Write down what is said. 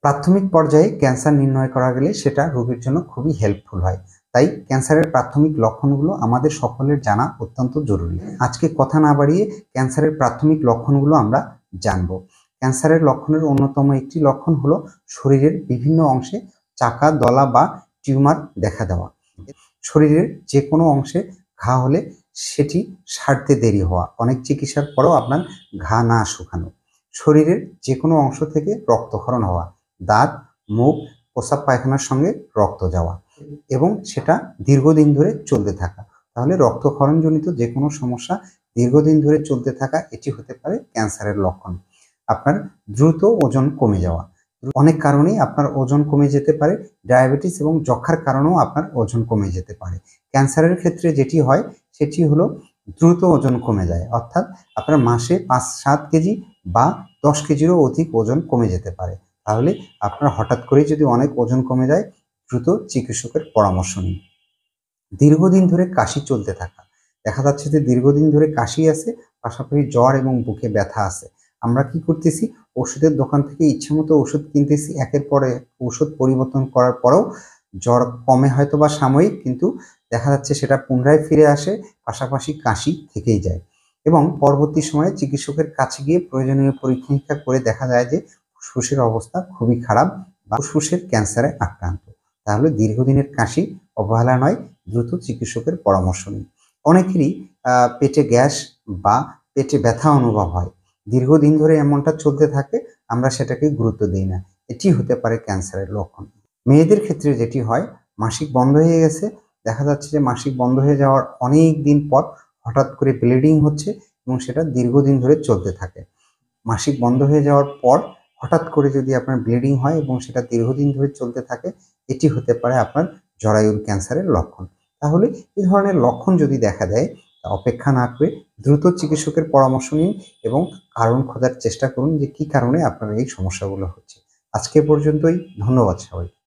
প্রাথমিক পর্যায়ে ক্যান্সার নির্ণয় করা গেলে সেটা রোগীর জন্য খুবই হেল্পফুল হয়। তাই ক্যান্সারের প্রাথমিক লক্ষণগুলো আমাদের সকলের জানা অত্যন্ত জরুরি। আজকে কথা না বাড়িয়ে ক্যান্সারের প্রাথমিক লক্ষণগুলো আমরা জানব। ক্যান্সারের লক্ষণের অন্যতম একটি লক্ষণ হলো শরীরের বিভিন্ন অংশে চাকা, দলা বা টিউমার দেখা দেওয়া। শরীরের যে কোনো অংশে ঘা হলে সেটি সারতে দেরি হওয়া, অনেক চিকিৎসার পরেও আপনার ঘা না শুকানো। শরীরের যে কোনো অংশ থেকে রক্তক্ষরণ হওয়া, দাঁত, মুখ, প্রস্রাব পায়খানার সঙ্গে রক্ত যাওয়া এবং সেটা দীর্ঘদিন ধরে চলতে থাকা। তাহলে রক্তক্ষরণজনিত যে কোনো সমস্যা দীর্ঘদিন ধরে চলতে থাকা, এটি হতে পারে ক্যান্সারের লক্ষণ। আপনার দ্রুত ওজন কমে যাওয়া, অনেক কারণেই আপনার ওজন কমে যেতে পারে। ডায়াবেটিস এবং যক্ষার কারণেও আপনার ওজন কমে যেতে পারে। ক্যান্সারের ক্ষেত্রে যেটি হয় সেটি হলো দ্রুত ওজন কমে যায়, অর্থাৎ আপনার মাসে 5-7 কেজি বা 10 কেজিরও অধিক ওজন কমে যেতে পারে। তাহলে আপনার হঠাৎ করেই যদি অনেক ওজন কমে যায়, দ্রুত চিকিৎসকের পরামর্শ নিন। দীর্ঘদিন ধরে কাশি চলতে থাকা, দেখা যাচ্ছে যে দীর্ঘদিন ধরে কাশি আছে, পাশাপাশি জ্বর এবং বুকে ব্যথা আছে। আমরা কি করতেছি, ওষুধের দোকান থেকে ইচ্ছেমতো ওষুধ কিনতেছি, একের পর এক ওষুধ পরিবর্তন করার পরেও জ্বর কমে হয়তো বা সাময়িক, কিন্তু দেখা যাচ্ছে সেটা পুনরায় ফিরে আসে, পাশাপাশি কাশি থেকেই যায়। এবং পরবর্তী সময়ে চিকিৎসকের কাছে গিয়ে প্রয়োজনীয় পরীক্ষা নিরীক্ষা করে দেখা যায় যে ফুসফুসের অবস্থা খুবই খারাপ বা ফুসফুসের ক্যান্সারে আক্রান্ত। তাহলে দীর্ঘদিনের কাশি অবহেলা নয়, দ্রুত চিকিৎসকের পরামর্শ নিন। অনেকেরই পেটে গ্যাস বা পেটে ব্যথা অনুভব হয়, দীর্ঘদিন ধরে এমনটা চলতে থাকে, আমরা সেটাকে গুরুত্ব দিই না, এটি হতে পারে ক্যান্সারের লক্ষণ। মেয়েদের ক্ষেত্রে যেটি হয়, মাসিক বন্ধ হয়ে গেছে, দেখা যাচ্ছে যে মাসিক বন্ধ হয়ে যাওয়ার অনেক দিন পর হঠাৎ করে ব্লিডিং হচ্ছে এবং সেটা দীর্ঘদিন ধরে চলতে থাকে। মাসিক বন্ধ হয়ে যাওয়ার পর হঠাৎ করে যদি আপনার ব্লিডিং হয় এবং সেটা দীর্ঘদিন ধরে চলতে থাকে, এটি হতে পারে আপনার জরায়ুর ক্যান্সারের লক্ষণ। তাহলে এই ধরনের লক্ষণ যদি দেখা দেয়, তা অপেক্ষা না করে দ্রুত চিকিৎসকের পরামর্শ নিন এবং কারণ খোঁজার চেষ্টা করুন যে কী কারণে আপনার এই সমস্যাগুলো হচ্ছে। আজকে পর্যন্তই, ধন্যবাদ সবাই।